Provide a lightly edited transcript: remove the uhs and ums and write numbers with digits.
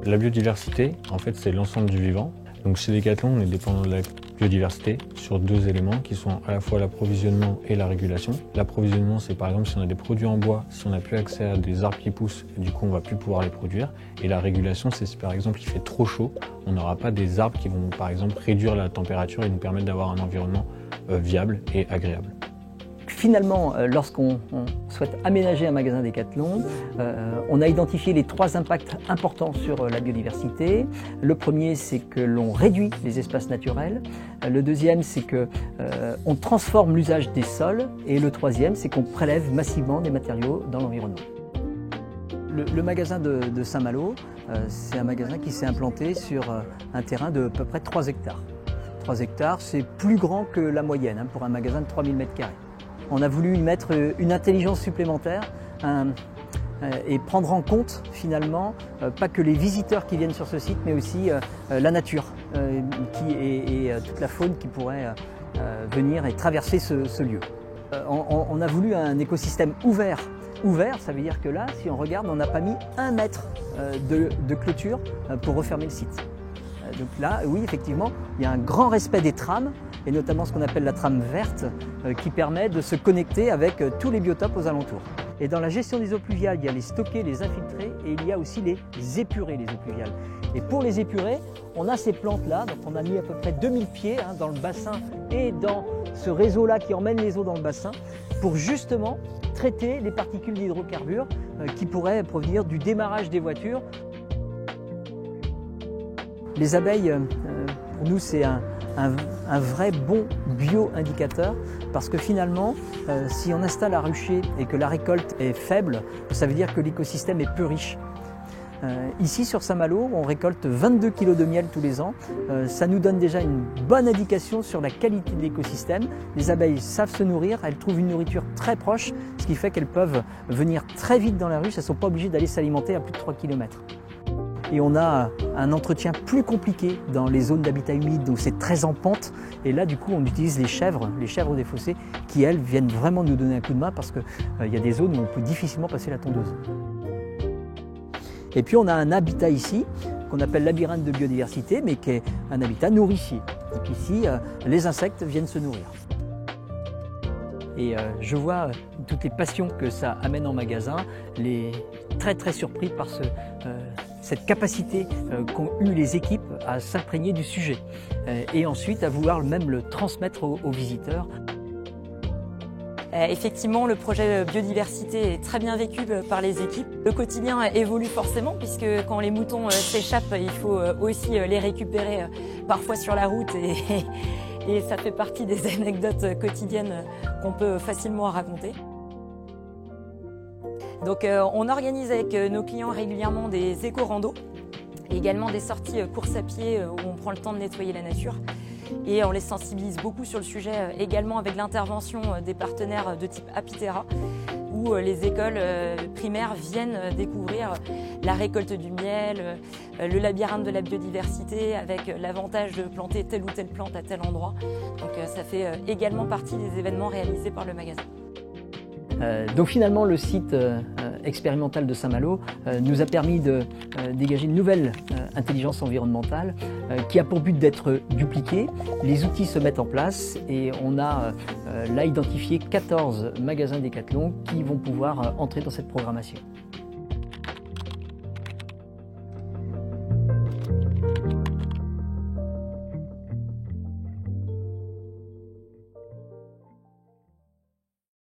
La biodiversité, en fait, c'est l'ensemble du vivant. Donc chez Decathlon, on est dépendant de la biodiversité sur deux éléments qui sont à la fois l'approvisionnement et la régulation. L'approvisionnement, c'est par exemple si on a des produits en bois, si on n'a plus accès à des arbres qui poussent, du coup on ne va plus pouvoir les produire. Et la régulation, c'est si par exemple il fait trop chaud, on n'aura pas des arbres qui vont par exemple réduire la température et nous permettre d'avoir un environnement viable et agréable. Finalement, lorsqu'on souhaite aménager un magasin Decathlon, on a identifié les trois impacts importants sur la biodiversité. Le premier, c'est que l'on réduit les espaces naturels. Le deuxième, c'est qu'on transforme l'usage des sols. Et le troisième, c'est qu'on prélève massivement des matériaux dans l'environnement. Le magasin de Saint-Malo, c'est un magasin qui s'est implanté sur un terrain de à peu près 3 hectares. 3 hectares, c'est plus grand que la moyenne pour un magasin de 3000 m². On a voulu y mettre une intelligence supplémentaire et prendre en compte finalement pas que les visiteurs qui viennent sur ce site, mais aussi la nature et toute la faune qui pourrait venir et traverser ce lieu. On a voulu un écosystème ouvert. Ouvert, ça veut dire que là, si on regarde, on n'a pas mis 1 mètre de clôture pour refermer le site. Donc là, oui, effectivement, il y a un grand respect des trames, et notamment ce qu'on appelle la trame verte, qui permet de se connecter avec tous les biotopes aux alentours. Et dans la gestion des eaux pluviales, il y a les stocker, les infiltrer, et il y a aussi les épurer, les eaux pluviales. Et pour les épurer, on a ces plantes-là, donc on a mis à peu près 2000 pieds dans le bassin et dans ce réseau-là qui emmène les eaux dans le bassin, pour justement traiter les particules d'hydrocarbures qui pourraient provenir du démarrage des voitures. Les abeilles, pour nous, c'est un vrai bon bio-indicateur parce que finalement, si on installe un rucher et que la récolte est faible, ça veut dire que l'écosystème est peu riche. Ici, sur Saint-Malo, on récolte 22 kg de miel tous les ans. Ça nous donne déjà une bonne indication sur la qualité de l'écosystème. Les abeilles savent se nourrir, elles trouvent une nourriture très proche, ce qui fait qu'elles peuvent venir très vite dans la ruche, elles ne sont pas obligées d'aller s'alimenter à plus de 3 km. Et on a un entretien plus compliqué dans les zones d'habitat humide où c'est très en pente. Et là, du coup, on utilise les chèvres des fossés qui, elles, viennent vraiment nous donner un coup de main parce qu'il y a des zones où on peut difficilement passer la tondeuse. Et puis, on a un habitat ici qu'on appelle labyrinthe de biodiversité, mais qui est un habitat nourricier. Donc ici, les insectes viennent se nourrir. Et je vois toutes les passions que ça amène en magasin, très surpris par cette capacité qu'ont eu les équipes à s'imprégner du sujet et ensuite à vouloir même le transmettre aux visiteurs. Effectivement, le projet biodiversité est très bien vécu par les équipes. Le quotidien évolue forcément puisque quand les moutons s'échappent, il faut aussi les récupérer parfois sur la route et ça fait partie des anecdotes quotidiennes qu'on peut facilement raconter. Donc on organise avec nos clients régulièrement des éco-randos, également des sorties course à pied où on prend le temps de nettoyer la nature. Et on les sensibilise beaucoup sur le sujet, également avec l'intervention des partenaires de type Apitera, où les écoles primaires viennent découvrir la récolte du miel, le labyrinthe de la biodiversité, avec l'avantage de planter telle ou telle plante à tel endroit. Donc ça fait également partie des événements réalisés par le magasin. Donc finalement, le site expérimental de Saint-Malo nous a permis de dégager une nouvelle intelligence environnementale qui a pour but d'être dupliquée. Les outils se mettent en place et on a là identifié 14 magasins Decathlon qui vont pouvoir entrer dans cette programmation.